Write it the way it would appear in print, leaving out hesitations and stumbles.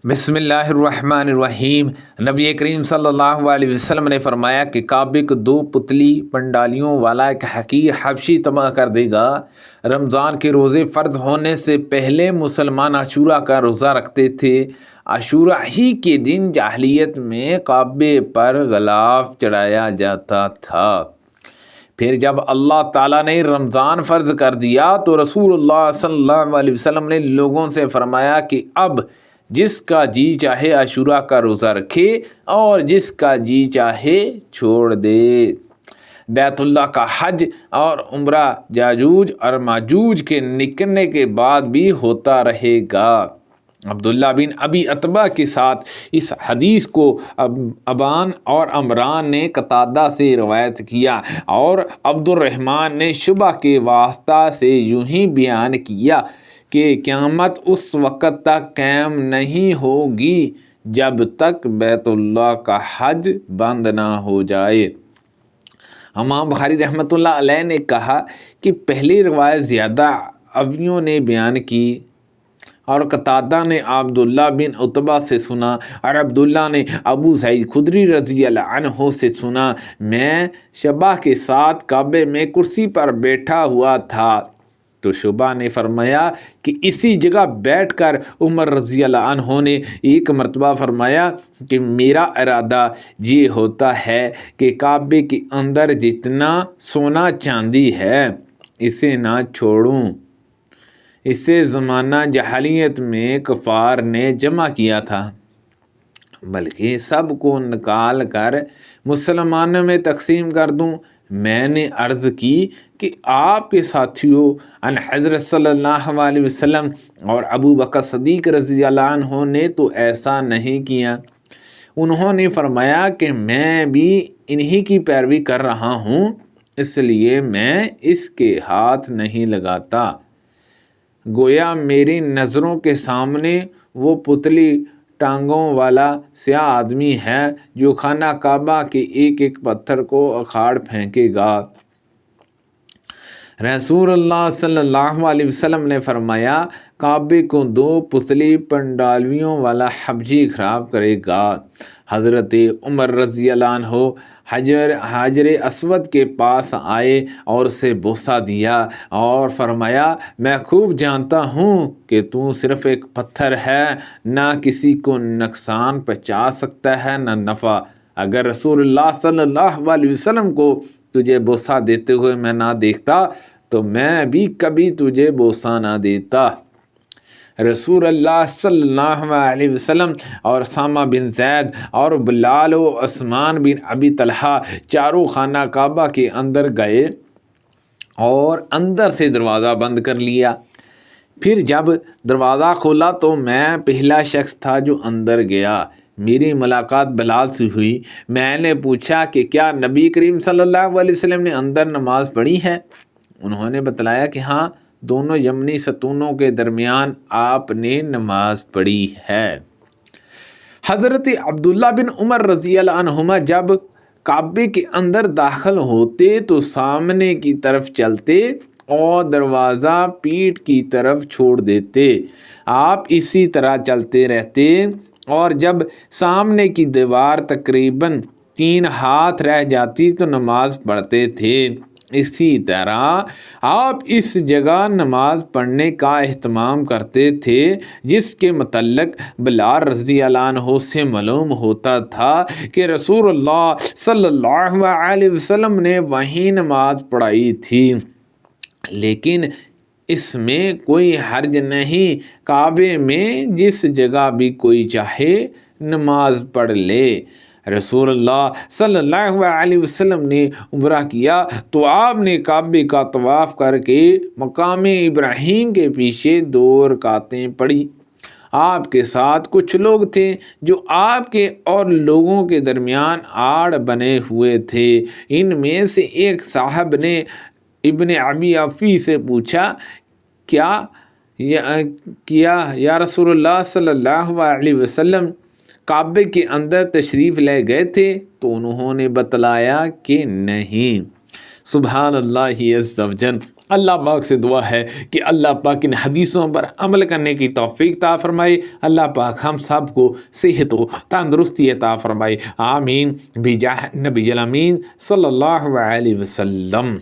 بسم اللہ الرحمن الرحیم۔ نبی کریم صلی اللہ علیہ وسلم نے فرمایا کہ کعبے کو دو پتلی پنڈالیوں والا ایک حقیر حبشی تباہ کر دے گا۔ رمضان کے روزے فرض ہونے سے پہلے مسلمان عاشورہ کا روزہ رکھتے تھے۔ عاشورہ ہی کے دن جاہلیت میں کعبے پر غلاف چڑھایا جاتا تھا۔ پھر جب اللہ تعالیٰ نے رمضان فرض کر دیا تو رسول اللہ صلی اللہ علیہ وسلم نے لوگوں سے فرمایا کہ اب جس کا جی چاہے عاشورہ کا روزہ رکھے اور جس کا جی چاہے چھوڑ دے۔ بیت اللہ کا حج اور عمرہ یاجوج اور ماجوج کے نکلنے کے بعد بھی ہوتا رہے گا۔ عبداللہ بن ابی عتبہ کے ساتھ اس حدیث کو ابان اور عمران نے قتادہ سے روایت کیا اور عبد الرحمن نے شعبہ کے واسطہ سے یوں ہی بیان کیا کہ قیامت اس وقت تک قائم نہیں ہوگی جب تک بیت اللہ کا حج بند نہ ہو جائے۔ امام بخاری رحمۃ اللہ علیہ نے کہا کہ پہلی روایت زیادہ راویوں نے بیان کی اور قتادہ نے عبداللہ بن عتبہ سے سنا اور عبداللہ نے ابو سعید خدری رضی اللہ عنہ سے سنا۔ میں شعبہ کے ساتھ کعبے میں کرسی پر بیٹھا ہوا تھا تو شعبہ نے فرمایا کہ اسی جگہ بیٹھ کر عمر رضی اللہ عنہ نے ایک مرتبہ فرمایا کہ میرا ارادہ یہ ہوتا ہے کہ کعبے کے اندر جتنا سونا چاندی ہے اسے نہ چھوڑوں۔ اسے زمانہ جاہلیت میں کفار نے جمع کیا تھا بلکہ سب کو نکال کر مسلمانوں میں تقسیم کر دوں۔ میں نے عرض کی کہ آپ کے ساتھیوں ان حضرت صلی اللہ علیہ وسلم اور ابو بکر صدیق رضی اللہ عنہ نے تو ایسا نہیں کیا۔ انہوں نے فرمایا کہ میں بھی انہی کی پیروی کر رہا ہوں، اس لیے میں اس کے ہاتھ نہیں لگاتا۔ گویا میری نظروں کے سامنے وہ پتلی ٹانگوں والا سیاہ آدمی ہے جو خانہ کعبہ کے ایک ایک پتھر کو اکھاڑ پھینکے گا۔ رسول اللہ صلی اللہ علیہ وسلم نے فرمایا کعبے کو دو پتلی پنڈالیوں والا حبشی خراب کرے گا۔ حضرت عمر رضی اللہ عنہ حجر اسود کے پاس آئے اور اسے بوسہ دیا اور فرمایا میں خوب جانتا ہوں کہ تو صرف ایک پتھر ہے، نہ کسی کو نقصان پہنچا سکتا ہے نہ نفع۔ اگر رسول اللہ صلی اللہ علیہ وسلم کو تجھے بوسہ دیتے ہوئے میں نہ دیکھتا تو میں بھی کبھی تجھے بوسہ نہ دیتا۔ رسول اللہ صلی اللہ علیہ وسلم اور اسامہ بن زید اور بلال و عثمان بن ابی طلحہ چاروں خانہ کعبہ کے اندر گئے اور اندر سے دروازہ بند کر لیا۔ پھر جب دروازہ کھولا تو میں پہلا شخص تھا جو اندر گیا۔ میری ملاقات بلال سے ہوئی۔ میں نے پوچھا کہ کیا نبی کریم صلی اللہ علیہ وسلم نے اندر نماز پڑھی ہے؟ انہوں نے بتلایا کہ ہاں، دونوں یمنی ستونوں کے درمیان آپ نے نماز پڑھی ہے۔ حضرت عبداللہ بن عمر رضی اللہ عنہما جب کعبے کے اندر داخل ہوتے تو سامنے کی طرف چلتے اور دروازہ پیٹھ کی طرف چھوڑ دیتے۔ آپ اسی طرح چلتے رہتے اور جب سامنے کی دیوار تقریباً 3 ہاتھ رہ جاتی تو نماز پڑھتے تھے۔ اسی طرح آپ اس جگہ نماز پڑھنے کا اہتمام کرتے تھے جس کے متعلق بلال رضی اللہ عنہ سے معلوم ہوتا تھا کہ رسول اللہ صلی اللہ علیہ وسلم نے وہیں نماز پڑھائی تھی، لیکن اس میں کوئی حرج نہیں، کعبے میں جس جگہ بھی کوئی چاہے نماز پڑھ لے۔ رسول اللہ صلی اللہ علیہ وسلم نے عمرہ کیا تو آپ نے کعبے کا طواف کر کے مقام ابراہیم کے پیچھے 2 رکعتیں پڑھی۔ آپ کے ساتھ کچھ لوگ تھے جو آپ کے اور لوگوں کے درمیان آڑ بنے ہوئے تھے۔ ان میں سے ایک صاحب نے ابن ابی عفی سے پوچھا یا رسول اللہ صلی اللہ علیہ وسلم کعبے کے اندر تشریف لے گئے تھے؟ تو انہوں نے بتلایا کہ نہیں۔ سبحان اللہ عز و جل۔ اللہ پاک سے دعا ہے کہ اللہ پاک ان حدیثوں پر عمل کرنے کی توفیق عطا فرمائے، اللہ پاک ہم سب کو صحت و تندرستی عطا فرمائے، آمین بجاہ نبی الامین صلی اللہ علیہ وسلم۔